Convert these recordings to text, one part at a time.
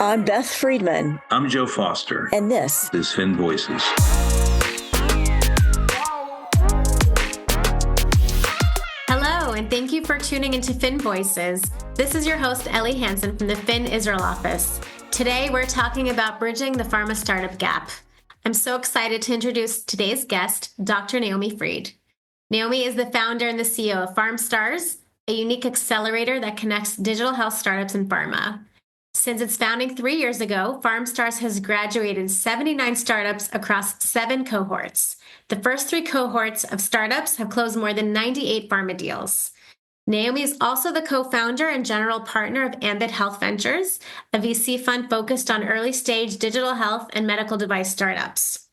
I'm Beth Friedman. I'm Joe Foster. And this is Fin Voices. Hello, and thank you for tuning into Fin Voices. This is your host, Ellie Hanson from the Fin Israel office. Today, we're talking about bridging the pharma-startup gap. I'm so excited to introduce today's guest, Dr. Naomi Fried. Naomi is the founder and the CEO of PharmStars, a unique accelerator that connects digital health startups and pharma. Since its founding 3 years ago, PharmStars has graduated 79 startups across 7 cohorts. The first 3 cohorts of startups have closed more than 98 pharma deals. Naomi is also the co-founder and general partner of Ambit Health Ventures, a VC fund focused on early-stage digital health and medical device startups.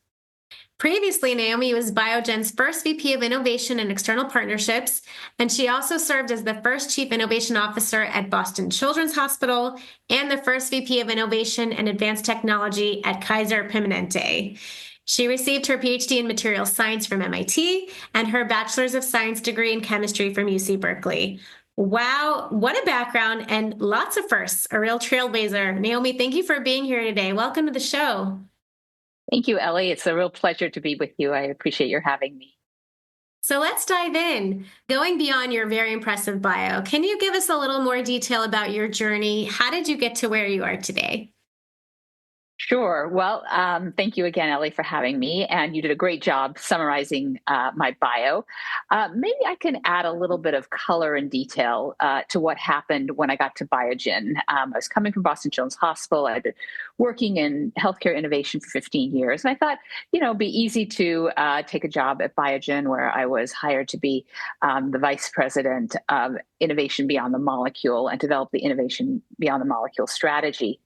Previously, Naomi was Biogen's first VP of Innovation and External Partnerships, and she also served as the first Chief Innovation Officer at Boston Children's Hospital and the first VP of Innovation and Advanced Technology at Kaiser Permanente. She received her PhD in Materials Science from MIT and her Bachelor's of Science degree in Chemistry from UC Berkeley. Wow, what a background and lots of firsts, a real trailblazer. Naomi, thank you for being here today. Welcome to the show. Thank you, Ellie. It's a real pleasure to be with you. I appreciate your having me. So let's dive in. Going beyond your very impressive bio, can you give us a little more detail about your journey? How did you get to where you are today? Sure. Well, thank you again, Ellie, for having me. And you did a great job summarizing my bio. Maybe I can add a little bit of color and detail to what happened when I got to Biogen. I was coming from Boston Children's Hospital. I'd been working in healthcare innovation for 15 years. And I thought, it'd be easy to take a job at Biogen, where I was hired to be the vice president of innovation beyond the molecule and develop the innovation beyond the molecule strategy.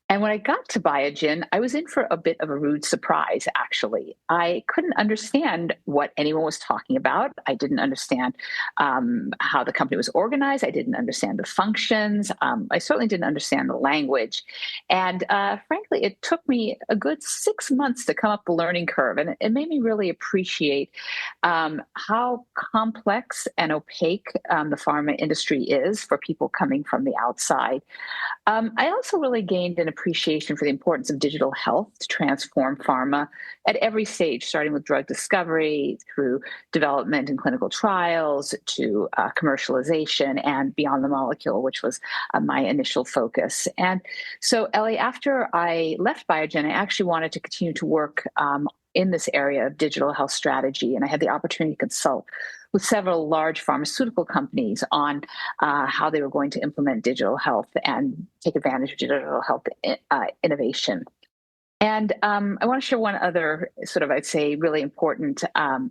And when I got to Biogen, I was in for a bit of a rude surprise, actually. I couldn't understand what anyone was talking about. I didn't understand how the company was organized. I didn't understand the functions. I certainly didn't understand the language. And frankly, it took me a good 6 months to come up the learning curve. And it made me really appreciate how complex and opaque the pharma industry is for people coming from the outside. I also really gained an appreciation for the importance of digital health to transform pharma at every stage, starting with drug discovery through development and clinical trials to commercialization and beyond the molecule, which was my initial focus. And so, Ellie, after I left Biogen, I actually wanted to continue to work in this area of digital health strategy. And I had the opportunity to consult with several large pharmaceutical companies on how they were going to implement digital health and take advantage of digital health innovation. And I want to share one other sort of, I'd say, really important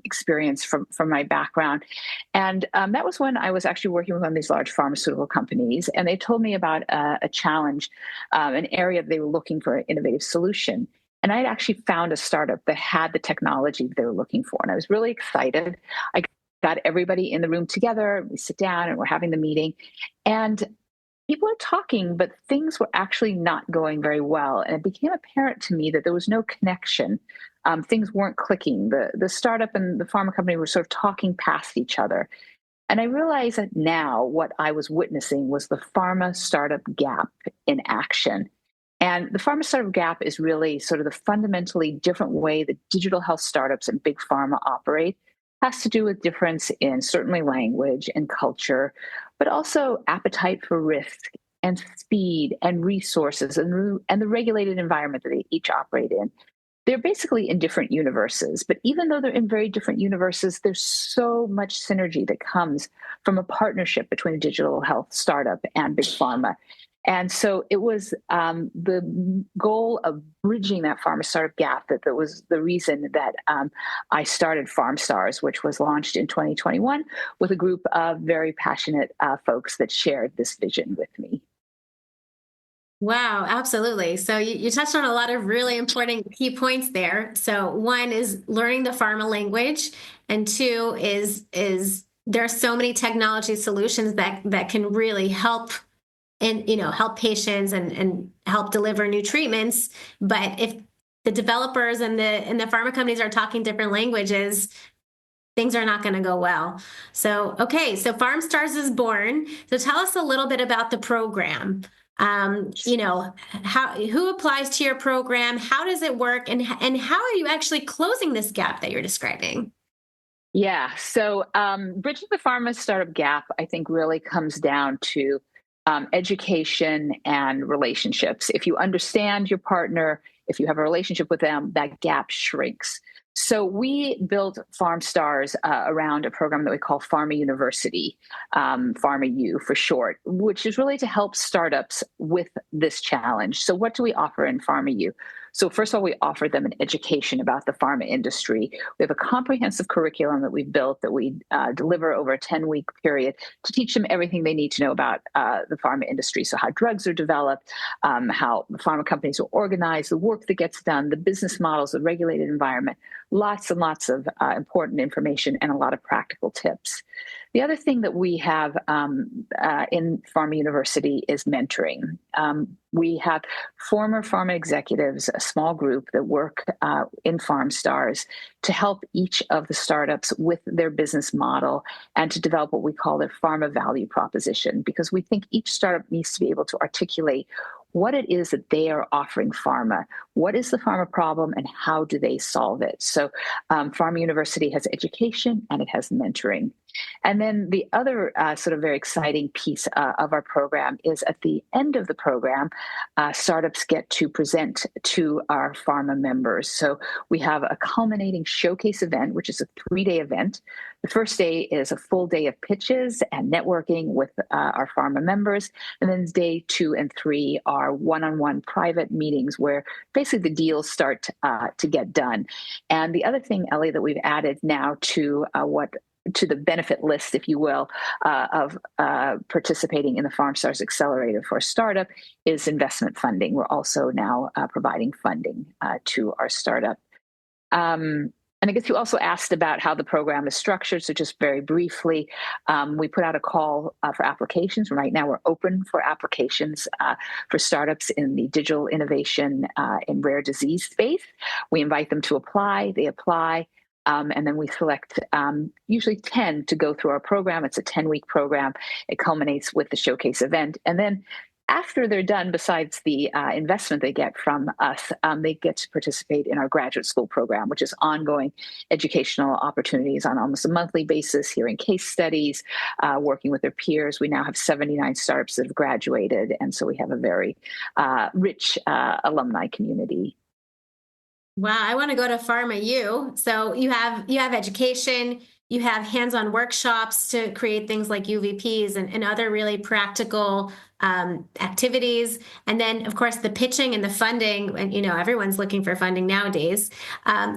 experience from my background. And that was when I was actually working with one of these large pharmaceutical companies. And they told me about a challenge, an area they were looking for an innovative solution. And I had actually found a startup that had the technology they were looking for. And I was really excited. I got everybody in the room together. We sit down and we're having the meeting. And people are talking, but things were actually not going very well. And it became apparent to me that there was no connection. Things weren't clicking. The startup and the pharma company were sort of talking past each other. And I realized that now what I was witnessing was the pharma startup gap in action. And the pharma-startup gap is really sort of the fundamentally different way that digital health startups and big pharma operate. It has to do with difference in certainly language and culture, but also appetite for risk and speed and resources and the regulated environment that they each operate in. They're basically in different universes, but even though they're in very different universes, there's so much synergy that comes from a partnership between a digital health startup and big pharma. And so it was the goal of bridging that pharma startup gap that was the reason that I started PharmStars, which was launched in 2021 with a group of very passionate folks that shared this vision with me. Wow, absolutely. So you touched on a lot of really important key points there. So one is learning the pharma language, and two is there are so many technology solutions that can really help and help patients and help deliver new treatments. But if the developers and the pharma companies are talking different languages, things are not going to go well. So, okay, so PharmStars is born. So tell us a little bit about the program. Who applies to your program? How does it work? And how are you actually closing this gap that you're describing? Yeah. So bridging the pharma startup gap, I think, really comes down to education and relationships. If you understand your partner, if you have a relationship with them, that gap shrinks. So we built PharmStars around a program that we call Pharma University, Pharma U for short, which is really to help startups with this challenge. So what do we offer in Pharma U? So first of all, we offer them an education about the pharma industry. We have a comprehensive curriculum that we've built that we deliver over a 10-week period to teach them everything they need to know about the pharma industry. So how drugs are developed, how pharma companies are organized, the work that gets done, the business models, the regulated environment, lots and lots of important information and a lot of practical tips. The other thing that we have in Pharma University is mentoring. We have former pharma executives, a small group that work in PharmStars to help each of the startups with their business model and to develop what we call their pharma value proposition, because we think each startup needs to be able to articulate what it is that they are offering pharma. What is the pharma problem and how do they solve it? So Pharma University has education and it has mentoring. And then the other sort of very exciting piece of our program is at the end of the program, startups get to present to our pharma members. So we have a culminating showcase event, which is a 3-day event. The first day is a full day of pitches and networking with our pharma members. And then day 2 and 3 are one-on-one private meetings where basically the deals start to get done. And the other thing, Ellie, that we've added now to the benefit list, if you will, of participating in the PharmStars Accelerator for a startup is investment funding. We're also now providing funding to our startup. And I guess you also asked about how the program is structured. So just very briefly, we put out a call for applications. Right now, we're open for applications for startups in the digital innovation and rare disease space. We invite them to apply. They apply. And then we select usually 10 to go through our program. It's a 10-week program. It culminates with the showcase event. And then after they're done, besides the investment they get from us, they get to participate in our graduate school program, which is ongoing educational opportunities on almost a monthly basis, hearing case studies, working with their peers. We now have 79 startups that have graduated. And so we have a very rich alumni community. Wow, I want to go to Pharma U. So you have education, you have hands-on workshops to create things like UVPs and other really practical activities. And then, of course, the pitching and the funding, and everyone's looking for funding nowadays.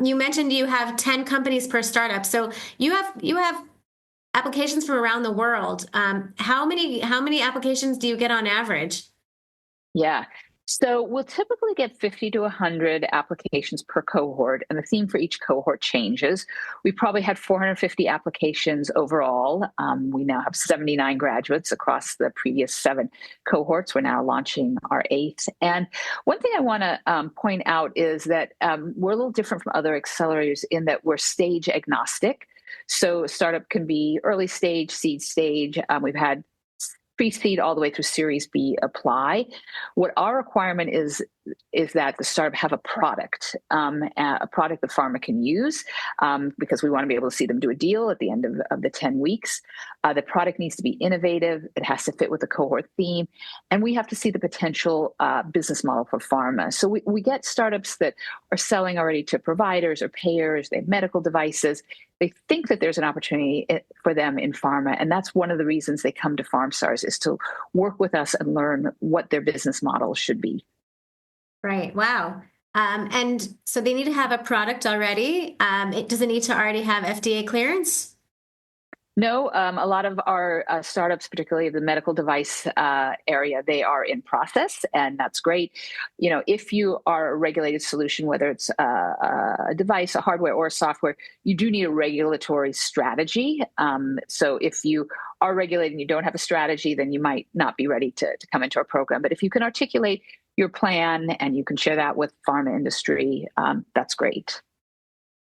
You mentioned you have 10 companies per startup. So you have applications from around the world. How many applications do you get on average? Yeah. So we'll typically get 50 to 100 applications per cohort, and the theme for each cohort changes. We probably had 450 applications overall. We now have 79 graduates across the previous 7 cohorts. We're now launching our 8th. And one thing I want to point out is that we're a little different from other accelerators in that we're stage agnostic. So a startup can be early stage, seed stage. We've had pre-seed all the way through Series B apply. What our requirement is that the startup have a product that pharma can use, because we want to be able to see them do a deal at the end of the 10 weeks. The product needs to be innovative. It has to fit with the cohort theme. And we have to see the potential business model for pharma. So we get startups that are selling already to providers or payers. They have medical devices. They think that there's an opportunity for them in pharma. And that's one of the reasons they come to PharmStars, is to work with us and learn what their business model should be. Right. Wow. And so they need to have a product already. Does it need to already have FDA clearance? No, a lot of our startups, particularly the medical device area, they are in process, and that's great. If you are a regulated solution, whether it's a device, a hardware, or a software, you do need a regulatory strategy. So if you are regulated and you don't have a strategy, then you might not be ready to come into our program. But if you can articulate your plan and you can share that with pharma industry, that's great.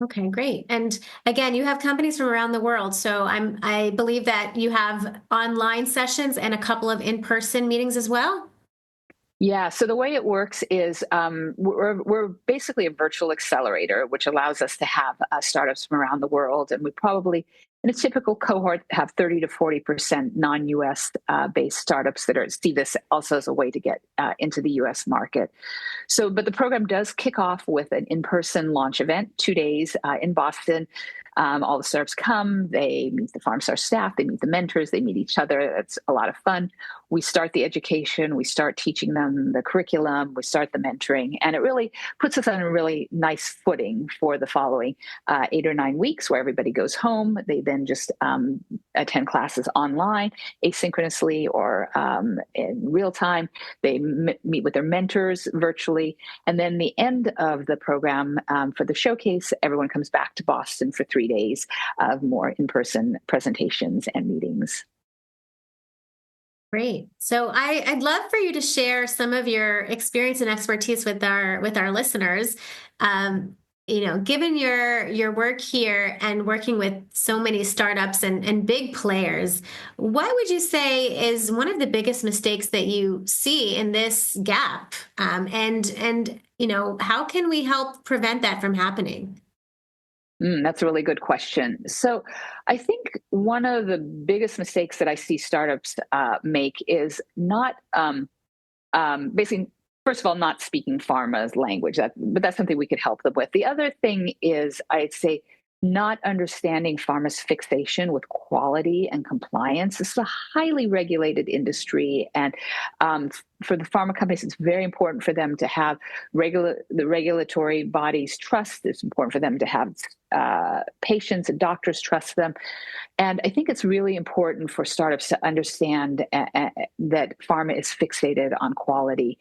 Okay, great. And again, you have companies from around the world. So I believe that you have online sessions and a couple of in-person meetings as well. Yeah, so the way it works is we're basically a virtual accelerator, which allows us to have startups from around the world. And we probably, in a typical cohort, have 30 to 40% non-US based startups that see this also as a way to get into the US market. So, but the program does kick off with an in-person launch event, 2 days in Boston. All the startups come, they meet the PharmStars staff, they meet the mentors, they meet each other. It's a lot of fun. We start the education, we start teaching them the curriculum, we start the mentoring, and it really puts us on a really nice footing for the following 8 or 9 weeks where everybody goes home. They then just attend classes online, asynchronously or in real time. They meet with their mentors virtually. And then the end of the program for the showcase, everyone comes back to Boston for 3 days of more in-person presentations and meetings. Great. So I'd love for you to share some of your experience and expertise with our listeners. Given your work here and working with so many startups and big players, what would you say is one of the biggest mistakes that you see in this gap? How can we help prevent that from happening? That's a really good question. So, I think one of the biggest mistakes that I see startups make is not basically, first of all, not speaking pharma's language. But that's something we could help them with. The other thing is, I'd say, not understanding pharma's fixation with quality and compliance. This is a highly regulated industry, and for the pharma companies, it's very important for them to have the regulatory bodies trust. It's important for them to have patients and doctors trust them. And I think it's really important for startups to understand that pharma is fixated on quality.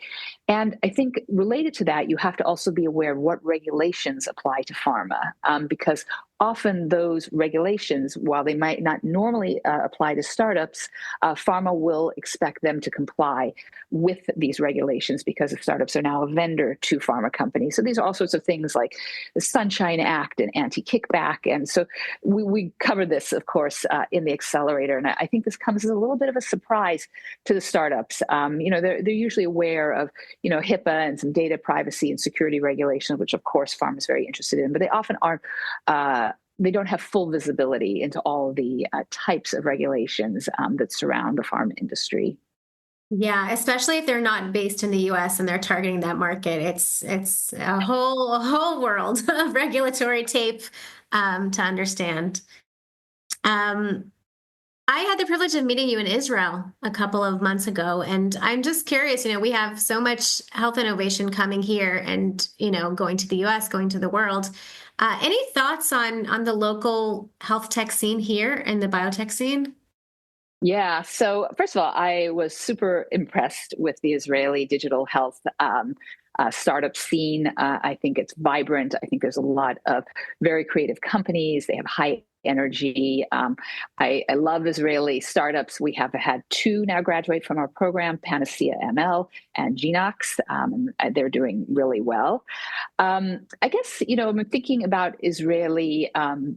And I think related to that, you have to also be aware of what regulations apply to pharma, because often those regulations, while they might not normally apply to startups, pharma will expect them to comply with these regulations because the startups are now a vendor to pharma companies. So these are all sorts of things like the Sunshine Act and anti-kickback. And so we cover this, of course, in the accelerator. And I think this comes as a little bit of a surprise to the startups. They're usually aware of, HIPAA and some data privacy and security regulations, which of course pharma is very interested in, but they often aren't they don't have full visibility into all the types of regulations that surround the pharma industry. Yeah, especially if they're not based in the US and they're targeting that market. It's a whole world of regulatory tape to understand. Um, I had the privilege of meeting you in Israel a couple of months ago, and I'm just curious, we have so much health innovation coming here and, going to the US, going to the world. Any thoughts on the local health tech scene here and the biotech scene? Yeah. So first of all, I was super impressed with the Israeli digital health startup scene. I think it's vibrant. I think there's a lot of very creative companies. They have high energy. I love Israeli startups. We have had two now graduate from our program, Panacea ML and Genox. They're doing really well. I guess, I'm thinking about Israeli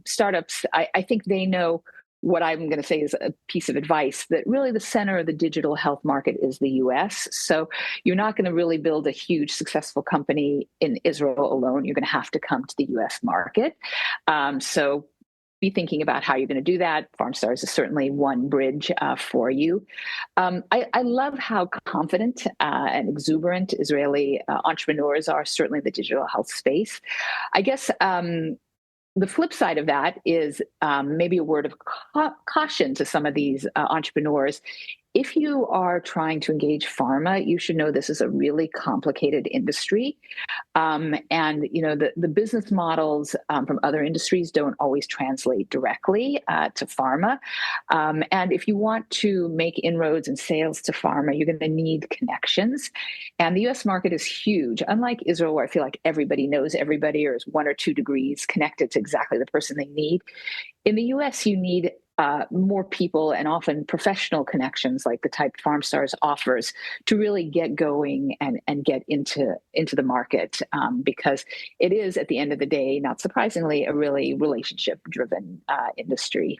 startups. I think they know what I'm going to say is a piece of advice that really the center of the digital health market is the US. So you're not going to really build a huge successful company in Israel alone. You're going to have to come to the US market. So be thinking about how you're going to do that. PharmStars is certainly one bridge for you. I love how confident and exuberant Israeli entrepreneurs are, certainly in the digital health space. I guess the flip side of that is maybe a word of caution to some of these entrepreneurs. If you are trying to engage pharma, you should know this is a really complicated industry. The business models from other industries don't always translate directly to pharma. And if you want to make inroads and sales to pharma, you're going to need connections. And the US market is huge. Unlike Israel, where I feel like everybody knows everybody or is 1 or 2 degrees connected to exactly the person they need. In the US, you need more people and often professional connections like the type PharmStars offers to really get going and get into the market because it is, at the end of the day, not surprisingly, a really relationship-driven industry.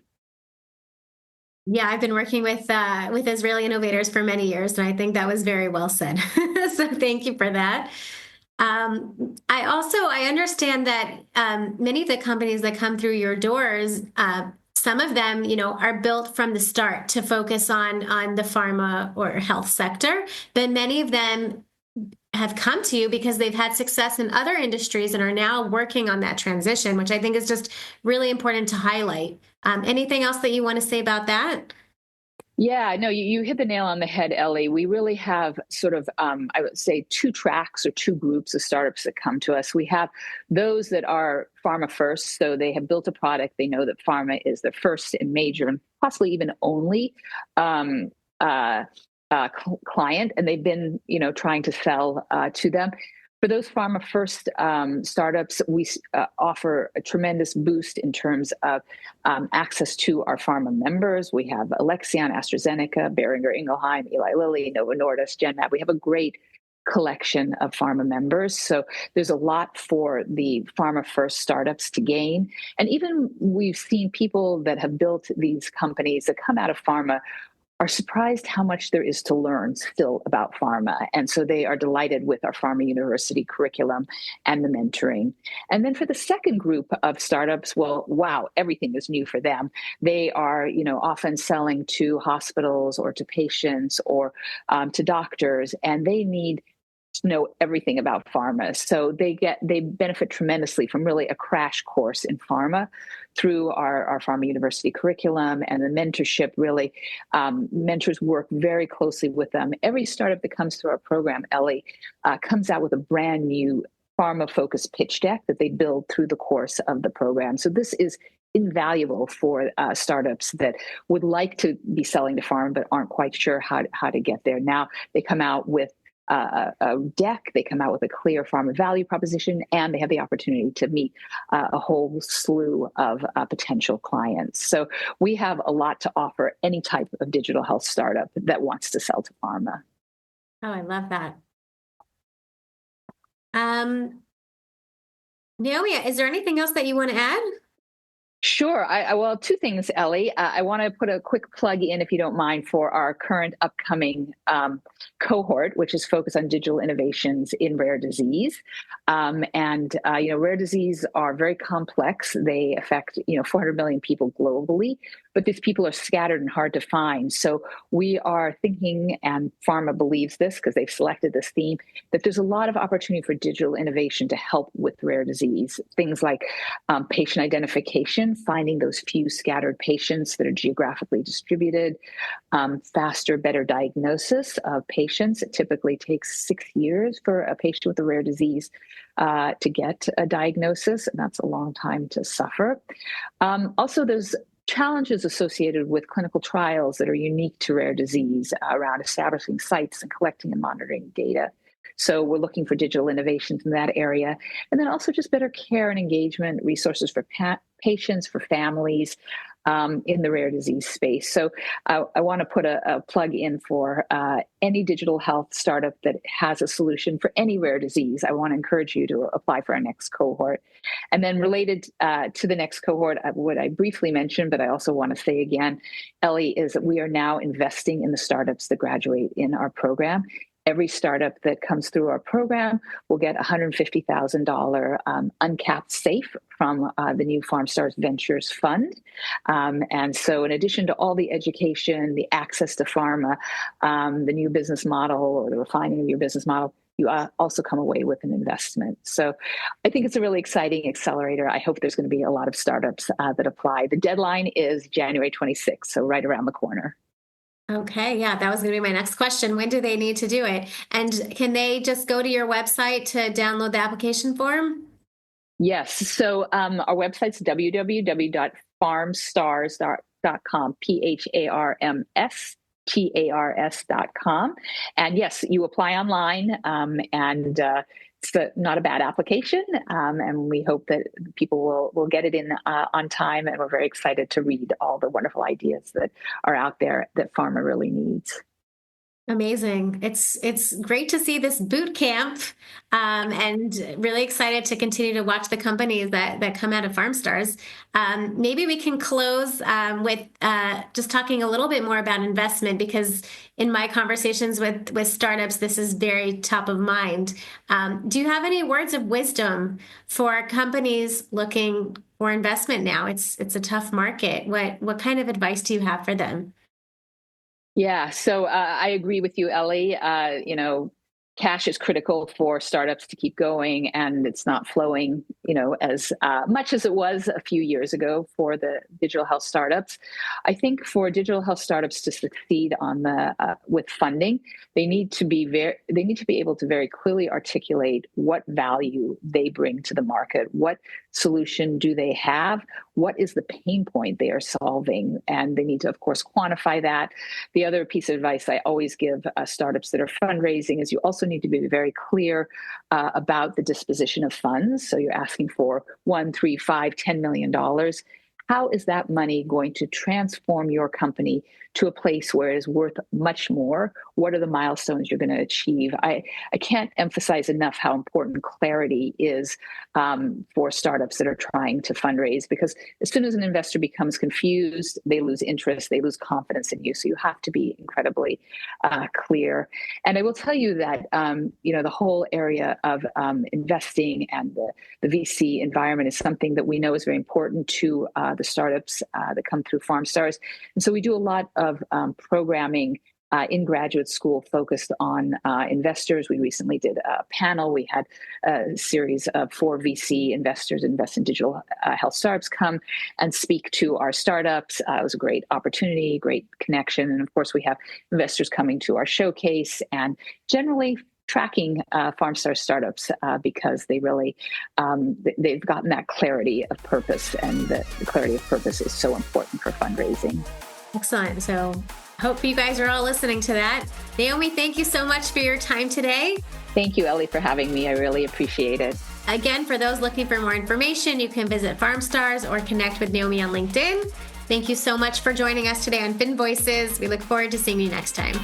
Yeah, I've been working with Israeli innovators for many years, and I think that was very well said. So thank you for that. I understand that many of the companies that come through your doors, some of them, are built from the start to focus on the pharma or health sector, but many of them have come to you because they've had success in other industries and are now working on that transition, which I think is just really important to highlight. Anything else that you want to say about that? Yeah, no, you hit the nail on the head, Ellie. We really have sort of, I would say, two tracks or two groups of startups that come to us. We have those that are pharma first. So they have built a product. They know that pharma is their first and major and possibly even only um, uh, client. And they've been, trying to sell to them. For those pharma first startups, we offer a tremendous boost in terms of access to our pharma members. We have Alexion, AstraZeneca, Boehringer Ingelheim, Eli Lilly, Novo Nordisk, Genmab. We have a great collection of pharma members. So there's a lot for the pharma first startups to gain. And even we've seen people that have built these companies that come out of pharma are surprised how much there is to learn still about pharma. And so they are delighted with our pharma university curriculum and the mentoring. And then for the second group of startups, well, wow, everything is new for them. They are, often selling to hospitals or to patients or to doctors, and they need to know everything about pharma. So they benefit tremendously from really a crash course in pharma through our pharma university curriculum and the mentorship. Really, mentors work very closely with them. Every startup that comes through our program, Ellie, comes out with a brand new pharma-focused pitch deck that they build through the course of the program. So this is invaluable for startups that would like to be selling to pharma but aren't quite sure how to get there. Now they come out with a deck, they come out with a clear pharma value proposition, and they have the opportunity to meet a whole slew of potential clients. So we have a lot to offer any type of digital health startup that wants to sell to pharma. Oh, I love that. Um, Naomi, is there anything else that you want to add? Sure. Well, two things, Ellie. I want to put a quick plug in, if you don't mind, for our current upcoming cohort, which is focused on digital innovations in rare disease. Rare disease are very complex. They affect, 400 million people globally, but these people are scattered and hard to find. So we are thinking, and pharma believes this because they've selected this theme, that there's a lot of opportunity for digital innovation to help with rare disease. Things like patient identification, finding those few scattered patients that are geographically distributed, faster, better diagnosis of patients. It typically takes 6 years for a patient with a rare disease to get a diagnosis, and that's a long time to suffer. Also, there's challenges associated with clinical trials that are unique to rare disease around establishing sites and collecting and monitoring data. So we're looking for digital innovations in that area. And then also just better care and engagement, resources for patients, for families in the rare disease space. So I want to put a plug in for any digital health startup that has a solution for any rare disease. I want to encourage you to apply for our next cohort. And then related to the next cohort, what I briefly mentioned, but I also want to say again, Ellie, is that we are now investing in the startups that graduate in our program. Every startup that comes through our program will get $150,000 uncapped SAFE from the new PharmStars Ventures Fund. And so in addition to all the education, the access to pharma, the new business model or the refining of your business model, you also come away with an investment. So I think it's a really exciting accelerator. I hope there's going to be a lot of startups that apply. The deadline is January 26th, so right around the corner. Okay, yeah, that was going to be my next question. When do they need to do it? And can they just go to your website to download the application form? Yes. So our website's www.pharmstars.com, PharmStars.com. And yes, you apply online and it's not a bad application. And we hope that people will get it in on time. And we're very excited to read all the wonderful ideas that are out there that pharma really needs. Amazing. It's great to see this boot camp, and really excited to continue to watch the companies that come out of PharmStars. Maybe we can close with just talking a little bit more about investment, because in my conversations with startups, this is very top of mind. Do you have any words of wisdom for companies looking for investment now? It's a tough market. What kind of advice do you have for them? Yeah, so I agree with you, Ellie. Cash is critical for startups to keep going, and it's not flowing, as much as it was a few years ago for the digital health startups. I think for digital health startups to succeed on the with funding, they need to be able to very clearly articulate what value they bring to the market, what solution do they have, what is the pain point they are solving, and they need to, of course, quantify that. The other piece of advice I always give startups that are fundraising is you also need to be very clear about the disposition of funds. So you're asking for $1, $3, $5, $10 million. How is that money going to transform your company to a place where it is worth much more? What are the milestones you're going to achieve? I can't emphasize enough how important clarity is for startups that are trying to fundraise, because as soon as an investor becomes confused, they lose interest, they lose confidence in you. So you have to be incredibly clear. And I will tell you that, the whole area of investing and the VC environment is something that we know is very important to the startups that come through PharmStars. And so we do a lot of programming in graduate school focused on investors. We recently did a panel. We had a series of 4 VC investors invest in digital health startups come and speak to our startups. It was a great opportunity, great connection. And of course, we have investors coming to our showcase and generally tracking PharmStar startups because they really, they've gotten that clarity of purpose, and the clarity of purpose is so important for fundraising. Excellent. So hope you guys are all listening to that. Naomi, thank you so much for your time today. Thank you, Ellie, for having me. I really appreciate it. Again, for those looking for more information, you can visit PharmStars or connect with Naomi on LinkedIn. Thank you so much for joining us today on Fin Voices. We look forward to seeing you next time.